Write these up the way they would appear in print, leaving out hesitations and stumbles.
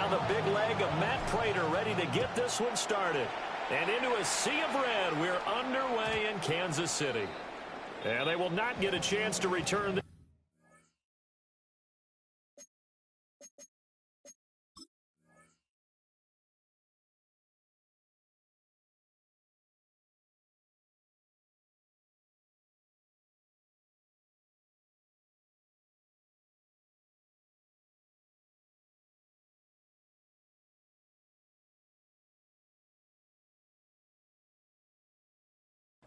now the big leg of Matt Prater ready to get this one started. And into a sea of red, we're underway in Kansas City. And they will not get a chance to return.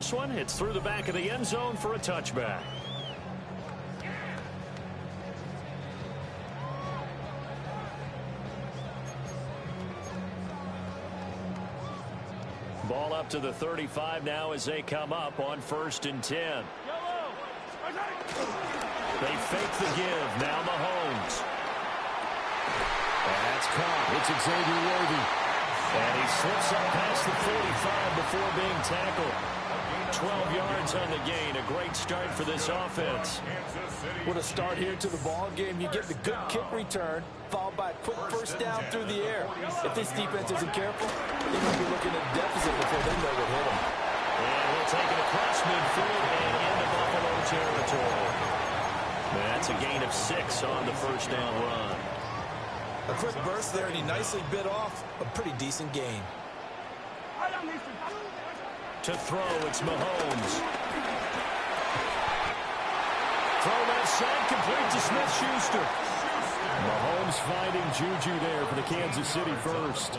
This one hits through the back of the end zone for a touchback. Ball up to the 35 now as they come up on 1st and 10. They fake the give. Now Mahomes. That's caught. It's Xavier Worthy. And he slips up past the 45 before being tackled. 12 yards on the gain. A great start for this offense. What a start here to the ball game. You get the good kick return, followed by a quick first down through the air. If this defense isn't careful, they might be looking at a deficit before they know what hit them. And we'll take it across midfield and into Buffalo territory. That's a gain of 6 on the first down run. A quick burst there, and he nicely bit off a pretty decent gain. To throw, it's Mahomes. Throw left side, complete to Smith-Schuster. Mahomes finding Juju there for the Kansas City first.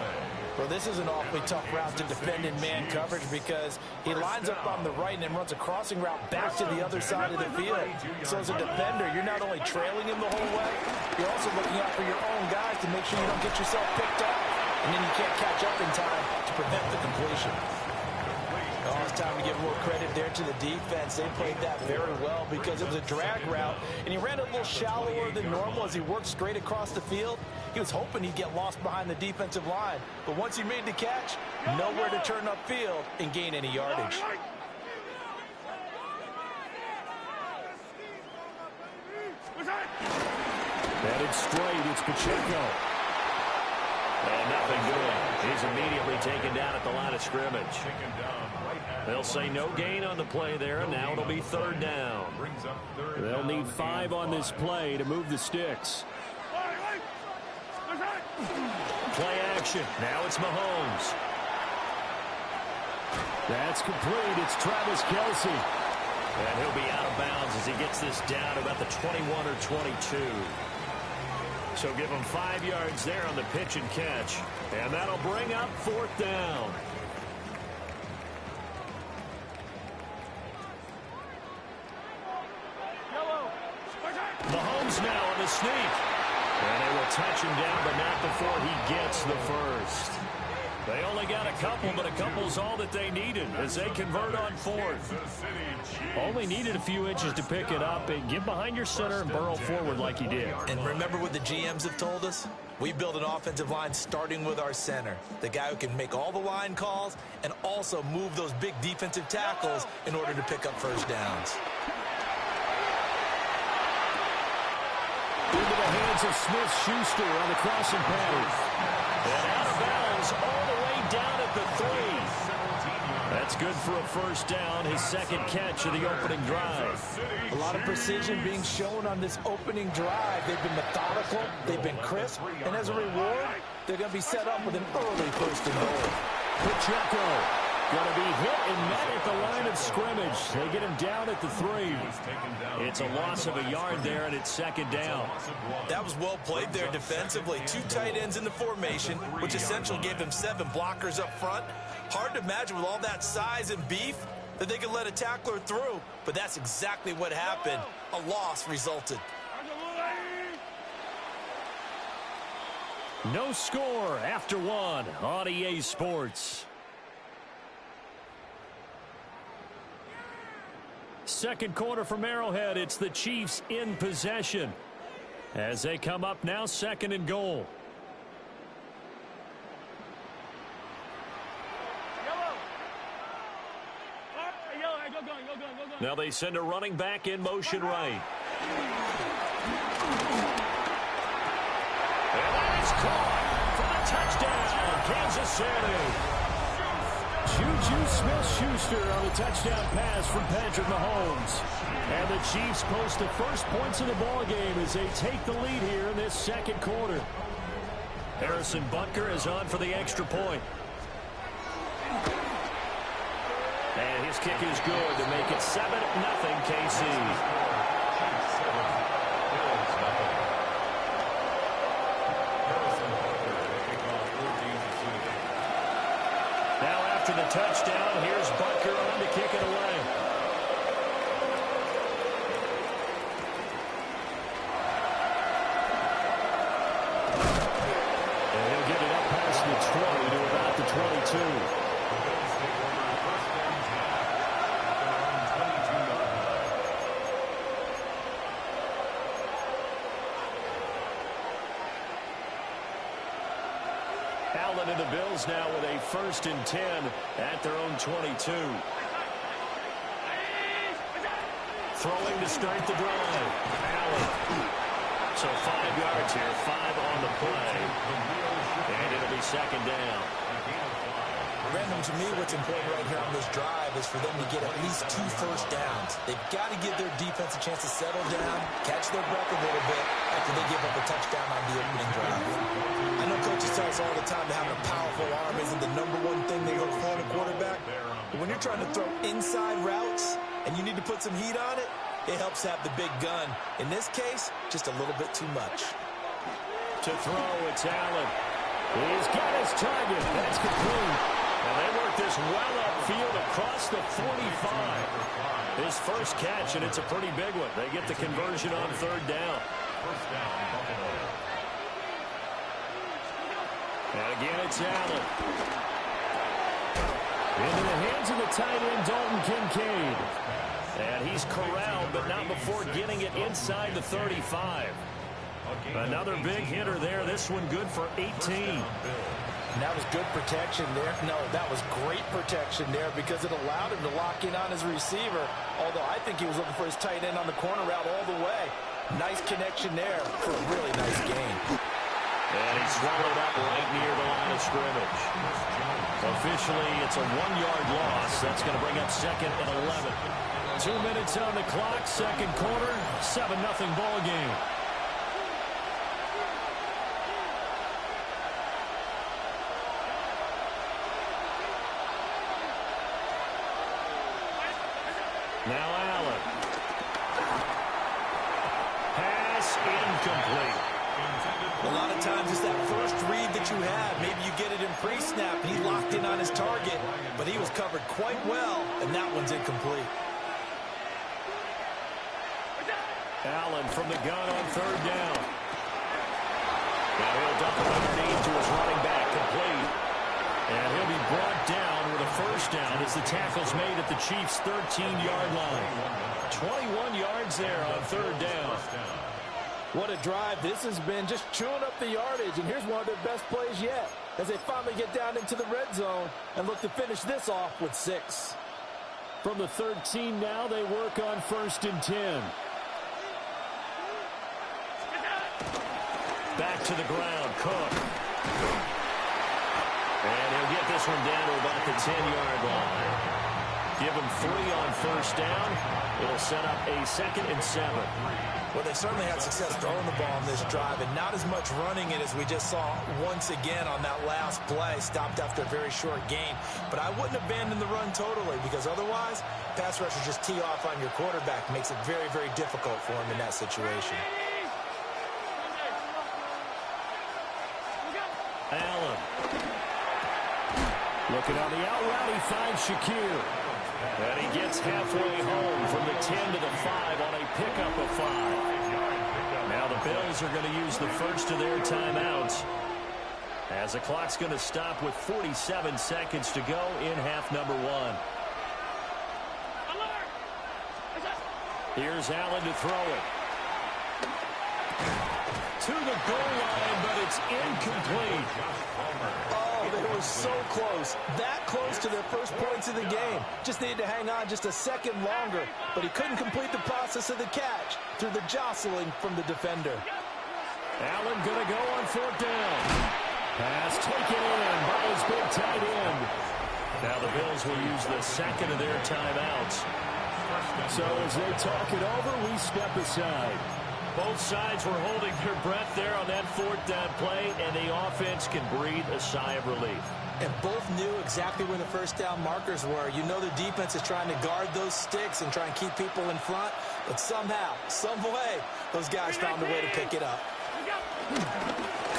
Well, this is an awfully tough route to defend in man coverage because he lines up on the right and then runs a crossing route back to the other side of the field. So as a defender, you're not only trailing him the whole way, you're also looking out for your own guys to make sure you don't get yourself picked up. And then you can't catch up in time to prevent the completion. Oh, it's time to give a little credit there to the defense. They played that very well because it was a drag route, and he ran a little shallower than normal as he worked straight across the field. He was hoping he'd get lost behind the defensive line, but once he made the catch, nowhere to turn upfield and gain any yardage. Headed straight, it's Pacheco. And nothing doing. He's immediately taken down at the line of scrimmage. They'll say no gain on the play there, and now it'll be 3rd down. They'll need 5 on this play to move the sticks. Play action. Now it's Mahomes. That's complete. It's Travis Kelce. And he'll be out of bounds as he gets this down about the 21 or 22. So give him 5 yards there on the pitch and catch. And that'll bring up 4th down. Mahomes now on the sneak. And they will touch him down, but not before he gets the first. They only got a couple, but a couple's all that they needed as they convert on 4th. Only needed a few inches to pick it up and get behind your center and burrow forward like he did. And remember what the GMs have told us? We build an offensive line starting with our center, the guy who can make all the line calls and also move those big defensive tackles in order to pick up first downs. Into the hands of Smith-Schuster on the crossing pattern. And out of bounds all the way down at the 3. That's good for a first down, his 2nd catch of the opening drive. A lot of precision being shown on this opening drive. They've been methodical, they've been crisp, and as a reward, they're going to be set up with an early 1st and goal. Pacheco going to be hit and met at the line of scrimmage. They get him down at the 3. It's a loss of a yard there, and it's 2nd down. That was well played there defensively. 2 tight ends in the formation, which essentially gave them 7 blockers up front. Hard to imagine with all that size and beef that they could let a tackler through, but that's exactly what happened. A loss resulted. No score after 1 on EA Sports. 2nd quarter from Arrowhead. It's the Chiefs in possession as they come up now 2nd and goal. Now they send a running back in motion right. And that is caught. touchdown, Kansas City. Juju Smith-Schuster on the touchdown pass from Patrick Mahomes. And the Chiefs post the first points of the ballgame as they take the lead here in this second quarter. Harrison Butker is on for the extra point. And his kick is good to make it 7-0 KC. Now after the touchdown, here's Butker on to kick it away. And he'll get it up past the 20 to about the 22. Allen and the Bills now with a 1st and 10 at their own 22. Throwing to start the drive. Allen. So 5 yards here, 5 on the play. And it'll be 2nd down. Random, to me, what's important right here on this drive is for them to get at least 2 first downs. They've got to give their defense a chance to settle down, catch their breath a little bit after they give up a touchdown on the opening drive. I know coaches tell us all the time that having a powerful arm isn't the #1 thing they look for in a quarterback. But when you're trying to throw inside routes and you need to put some heat on it, it helps have the big gun. In this case, just a little bit too much. To throw, it's Allen. He's got his target. That's complete. And they work this well upfield across the 45. His first catch, and it's a pretty big one. They get the conversion on 3rd down. And again, it's Allen. Into the hands of the tight end, Dalton Kincaid. And he's corralled, but not before getting it inside the 35. Another big hitter there. This one good for 18. And that was good protection there. No, that was great protection there because it allowed him to lock in on his receiver. Although I think he was looking for his tight end on the corner route all the way. Nice connection there for a really nice gain. And he swallowed up right near the line of scrimmage. Officially, it's a 1-yard loss. That's going to bring up 2nd and 11. 2 minutes on the clock, second quarter, 7-0 ball game. Now Allen. Pass incomplete. A lot of times it's that first read that you have. Maybe you get it in pre-snap. He locked in on his target, but he was covered quite well, and that one's incomplete. Allen from the gun on 3rd down. Now he'll dump it underneath to his running back, complete. And he'll be brought down with a 1st down as the tackle's made at the Chiefs' 13-yard line. 21 yards there on 3rd down. What a drive this has been, just chewing up the yardage. And here's one of their best plays yet as they finally get down into the red zone and look to finish this off with 6. From the 13 now, they work on 1st and 10. Back to the ground, Cook. And he'll get this one down to about the 10-yard line. Give him 3 on 1st down. It'll set up a 2nd and 7. Well, they certainly had success throwing the ball on this drive, and not as much running it as we just saw once again on that last play, stopped after a very short gain. But I wouldn't abandon the run totally, because otherwise, pass rushers just tee off on your quarterback. Makes it very, very difficult for him in that situation. Allen. Looking on the out route, he finds Shakir. And he gets halfway home from the 10 to the 5 on a pickup of 5. Now the Bills are going to use the first of their timeouts as the clock's going to stop with 47 seconds to go in half number 1. Here's Allen to throw it. To the goal line, but it's incomplete. Oh, they were so close. That close to their first points of the game. Just needed to hang on just a second longer, but he couldn't complete the process of the catch through the jostling from the defender. Allen going to go on 4th down. Pass taken in by his big tight end. Now the Bills will use the second of their timeouts. So as they talk it over, we step aside. Both sides were holding their breath there on that fourth down play, and the offense can breathe a sigh of relief. And both knew exactly where the first down markers were. You know the defense is trying to guard those sticks and try and keep people in front, but somehow, some way, those guys found a way to pick it up.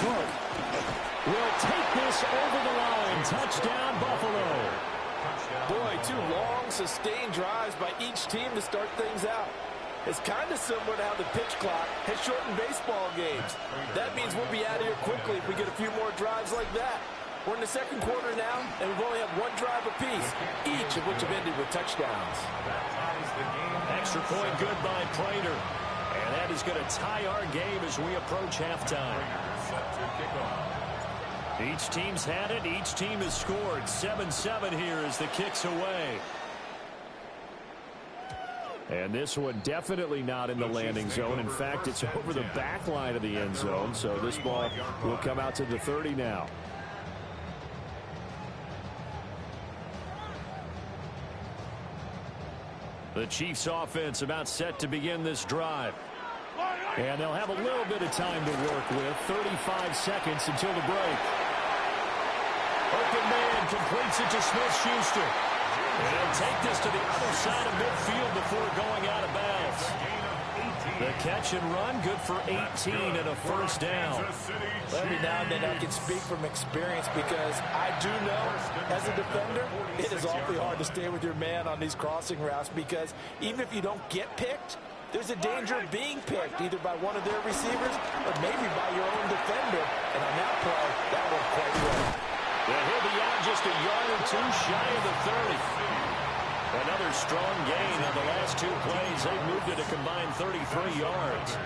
Cook will take this over the line. Touchdown, Buffalo. Boy, two long, sustained drives by each team to start things out. It's kind of similar to how the pitch clock has shortened baseball games. That means we'll be out of here quickly if we get a few more drives like that. We're in the second quarter now, and we've only had one drive apiece, each of which have ended with touchdowns. Extra point good by Prater. And that is going to tie our game as we approach halftime. Each team's had it. Each team has scored. 7-7 here as the kick's away. And this one definitely not in the landing zone. In fact, it's over the back line of the end zone. So this ball will come out to the 30 now. The Chiefs offense about set to begin this drive. And they'll have a little bit of time to work with. 35 seconds until the break. Open man completes it to Smith-Schuster. And he'll take this to the other side of midfield before going out of bounds. The catch and run, good for 18 and a first down. Every now and then I can speak from experience because I do know, as a defender, it is awfully hard to stay with your man on these crossing routes because even if you don't get picked, there's a danger of being picked either by one of their receivers or maybe by your own defender. And on that play, that worked quite well. Yeah, he'll be out just a yard or two shy of the 30. Another strong gain on the last two plays. They've moved it a combined 33 yards.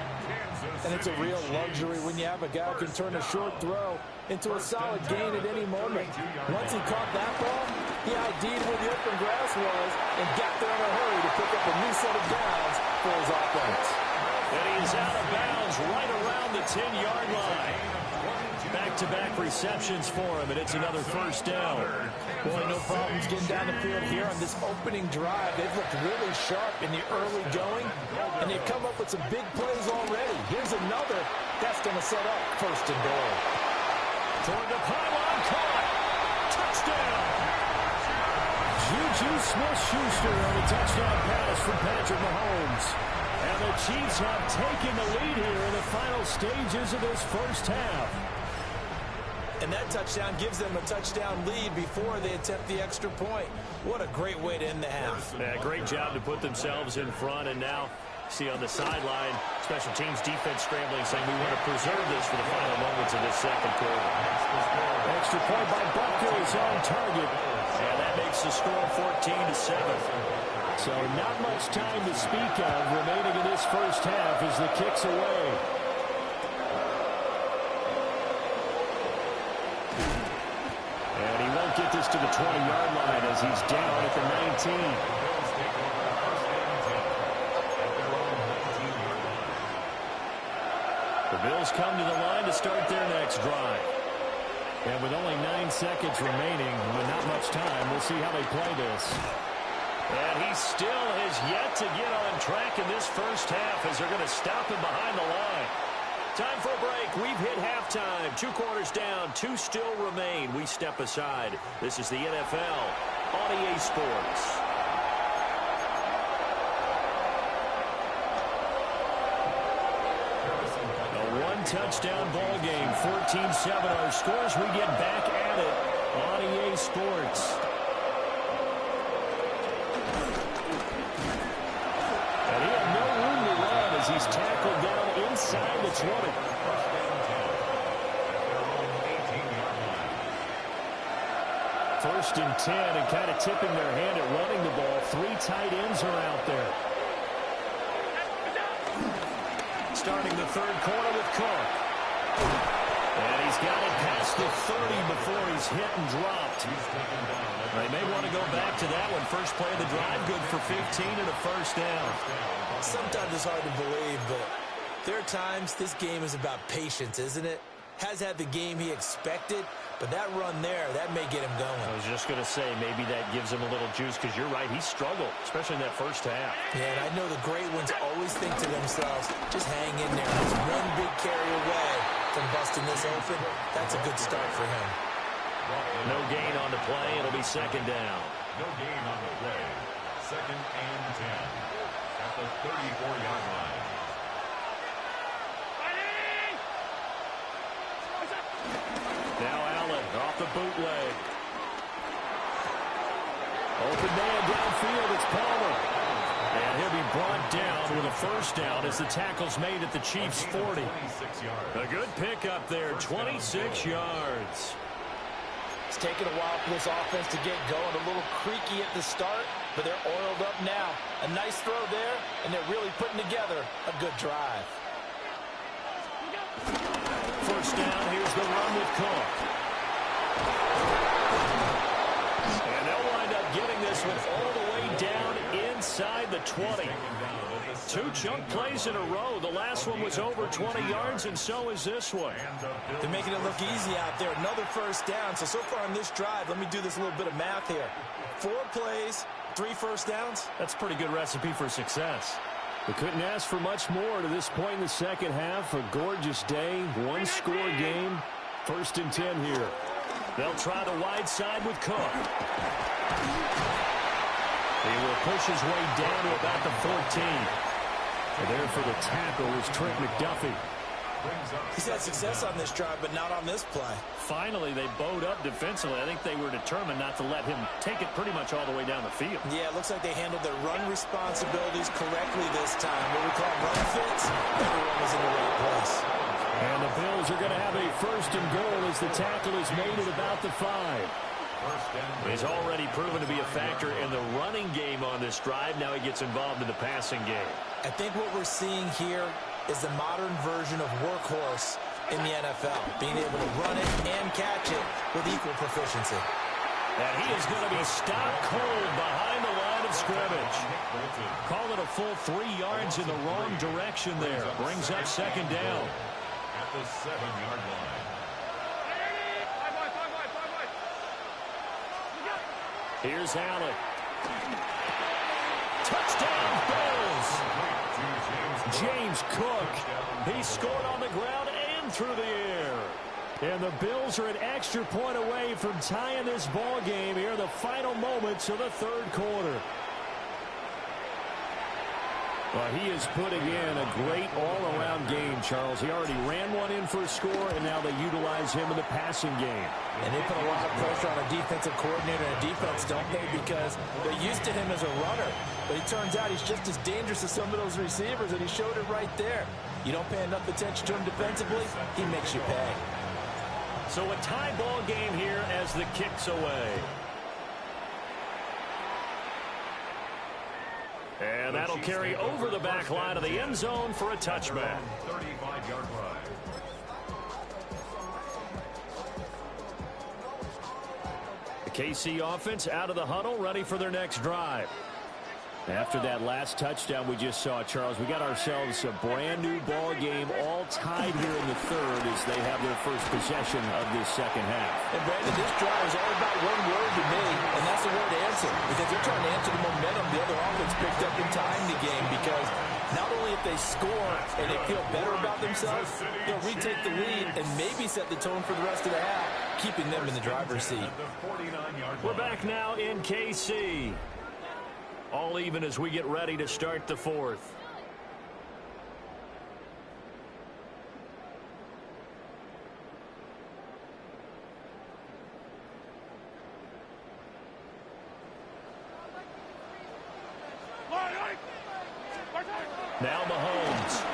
And it's a real luxury when you have a guy who can turn a short throw into a solid gain at any moment. Once he caught that ball, he ID'd where the open grass was and got there in a hurry to pick up a new set of downs for his offense. And he's out of bounds right around the 10-yard line. Back-to-back receptions for him, and it's another first down. Boy, no problems getting down the field here on this opening drive. They've looked really sharp in the early going, and they've come up with some big plays already. Here's another. That's going to set up first and goal. Toward the pylon, caught. Touchdown. Juju Smith-Schuster on a touchdown pass from Patrick Mahomes. And the Chiefs have taken the lead here in the final stages of this first half. And that touchdown gives them a touchdown lead before they attempt the extra point. What a great way to end the half. Yeah, great job to put themselves in front. And now, see on the sideline, special teams defense scrambling, saying we want to preserve this for the final moments of this second quarter. Extra point by Bucker is on target. And that makes the score 14-7. So not much time to speak of remaining in this first half as the kick's away. Get this to the 20-yard line as he's down at the 19. The Bills come to the line to start their next drive. And with only 9 seconds remaining, with not much time, we'll see how they play this. And he still has yet to get on track in this first half as they're going to stop him behind the line. Time for a break. We've hit halftime. 2 quarters down. 2 still remain. We step aside. This is the NFL on EA Sports. A 1-touchdown ball game. 14-7 our scores. We get back at it on EA Sports. And he had no room to run as he's tackled down inside the 20. First and 10, and kind of tipping their hand at running the ball. 3 tight ends are out there. Starting the third quarter with Cook. And he's got it past the 30 before he's hit and dropped. They may want to go back to that one. First play of the drive, good for 15 and a first down. Sometimes it's hard to believe, but there are times this game is about patience, isn't it? has had the game he expected, but that run there, that may get him going. I was just going to say, maybe that gives him a little juice, because you're right, he struggled, especially in that first half. Yeah, and I know the great ones always think to themselves, just hang in there. There's one big carry away from busting this open. That's a good start for him. No gain on the play. It'll be second down. No gain on the play. Second and 10 at the 34-yard line. Now Allen off the bootleg. Open man downfield. It's Palmer. And he'll be brought down with a first down as the tackle's made at the Chiefs' 40. A good pickup there, 26 yards. It's taken a while for this offense to get going. A little creaky at the start, but they're oiled up now. A nice throw there, and they're really putting together a good drive. First down, here's the run with Cook. And they'll wind up getting this one all the way down inside the 20. Two chunk plays in a row. The last one was over 20 yards, and so is this one. They're making it look easy out there. Another first down. So far on this drive, let me do this little bit of math here. 4 plays, 3 first downs. That's a pretty good recipe for success. We couldn't ask for much more to this point in the second half. A gorgeous day, one-score game. First and 10 here. They'll try the wide side with Cook. He will push his way down to about the 14. And there for the tackle is Trent McDuffie. He's had success on this drive, but not on this play. Finally, they bowed up defensively. I think they were determined not to let him take it pretty much all the way down the field. Yeah, it looks like they handled their run responsibilities correctly this time. What we call run fits, everyone was in the right place. And the Bills are going to have a first and goal as the tackle is made at about the 5. He's already proven to be a factor in the running game on this drive. Now he gets involved in the passing game. I think what we're seeing here is the modern version of workhorse in the NFL, being able to run it and catch it with equal proficiency. And he is going to be stopped cold behind the line of scrimmage. Call it a full 3 yards in the wrong direction there. Brings up second down. At the 7-yard line. Here's Allen. Touchdown, Bills! James Cook. He scored on the ground and through the air. And the Bills are an extra point away from tying this ball game here in the final moments of the third quarter. Well, he is putting in a great all-around game, Charles. He already ran one in for a score, and now they utilize him in the passing game. And they put a lot of pressure on a defensive coordinator and a defense, don't they? Because they're used to him as a runner. But it turns out he's just as dangerous as some of those receivers, and he showed it right there. You don't pay enough attention to him defensively, he makes you pay. So a tie ball game here as the kick's away. And that'll carry over the back line of the end zone for a touchback. 35-yard run. The KC offense out of the huddle, ready for their next drive. After that last touchdown we just saw, Charles, we got ourselves a brand new ball game, all tied here in the third as they have their first possession of this second half. And Brandon, this drive is all about one word to me, and that's the word answer. Because they're trying to answer the momentum the other offense picked up in tying the game. Because not only if they score and they feel better about themselves, they'll retake the lead and maybe set the tone for the rest of the half, keeping them in the driver's seat. We're back now in KC. All even as we get ready to start the fourth. Now Mahomes.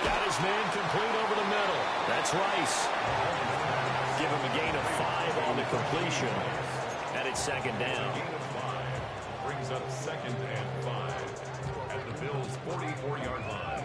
Got his man complete over the middle. That's Rice. Give him a gain of 5 on the completion. And it's second down. Brings up second and 5 at the Bills' 44-yard line.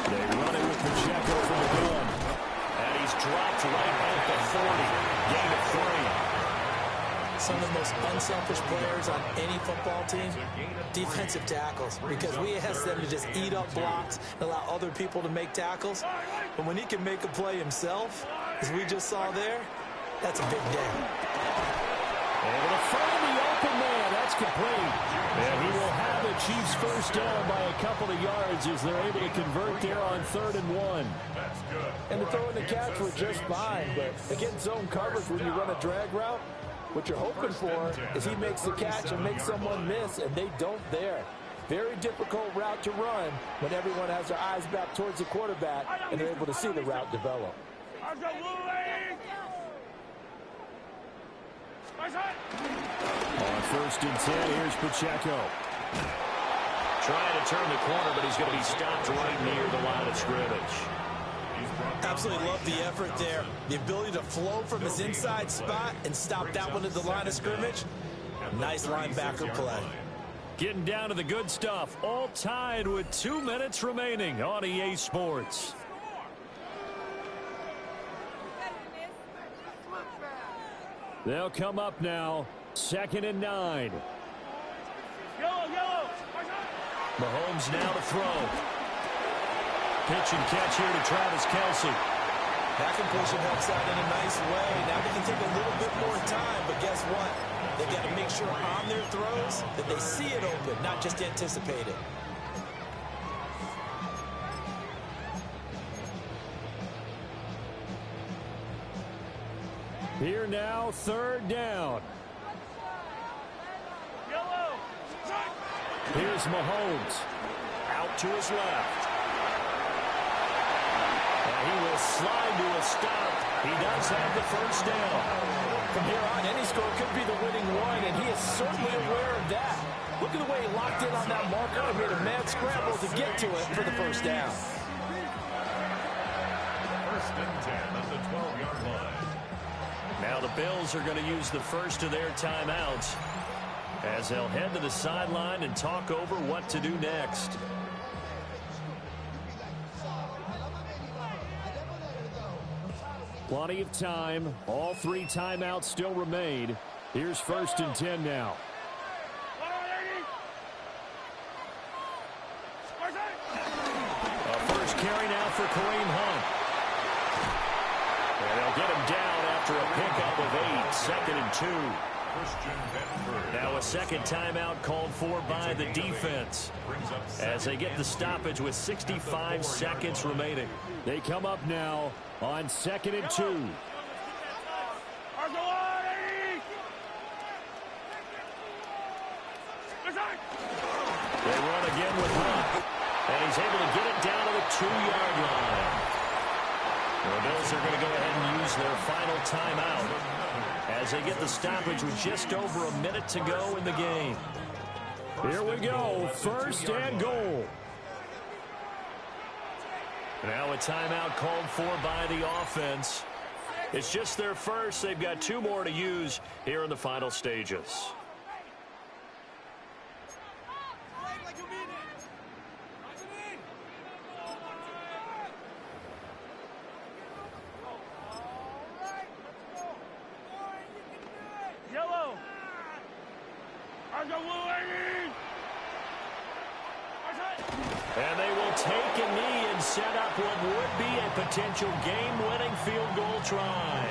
They run it with Pacheco from some of the most unselfish players on any football team? Defensive tackles, because we ask them to just eat up blocks and allow other people to make tackles. But when he can make a play himself, as we just saw there, that's a big day. Able to find the open man. That's complete. And he will have the Chiefs first down by a couple of yards as they're able to convert there on 3rd and 1. And the throw and the catch were just fine, but against zone coverage when you run a drag route, what you're hoping for is he makes the catch and makes someone miss, and they don't there. Very difficult route to run when everyone has their eyes back towards the quarterback and they're able to see the route develop. On 1st and 10, here's Pacheco. Trying to turn the corner, but he's going to be stopped right near the line of scrimmage. Absolutely love the effort there. The ability to flow from his inside spot and stop that one at the line of scrimmage. Nice linebacker play. Getting down to the good stuff. All tied with 2 minutes remaining on EA Sports. They'll come up now. 2nd and 9. Mahomes now to throw. Pitch and catch here to Travis Kelce. That completion helps out in a nice way. Now they can take a little bit more time, but guess what? They got to make sure on their throws that they see it open, not just anticipate it. Here now, 3rd down. Here's Mahomes. Out to his left. And he will slide to a stop. He does have the first down. From here on, any score could be the winning one, and he is certainly aware of that. Look at the way he locked in on that marker and made a mad scramble to get to it for the first down. 1st and 10 at the 12-yard line. Now the Bills are going to use the first of their timeouts as they'll head to the sideline and talk over what to do next. Plenty of time. All 3 timeouts still remain. Here's 1st and 10 now. A first carry now for Kareem Hunt. And they'll get him down after a pickup of 8. 2nd and 2. Now a second timeout called for by the defense as they get the stoppage with 65 seconds remaining. They come up now on 2nd and 2. They run again with Hunt, and he's able to get it down to the 2-yard line. The Bills are going to go ahead and use their final timeout as they get the stoppage with just over a minute to go in the game. Here we go, 1st and goal. Now a timeout called for by the offense. It's just their first. They've got 2 more to use here in the final stages. And they will take a knee and set up what would be a potential game-winning field goal try.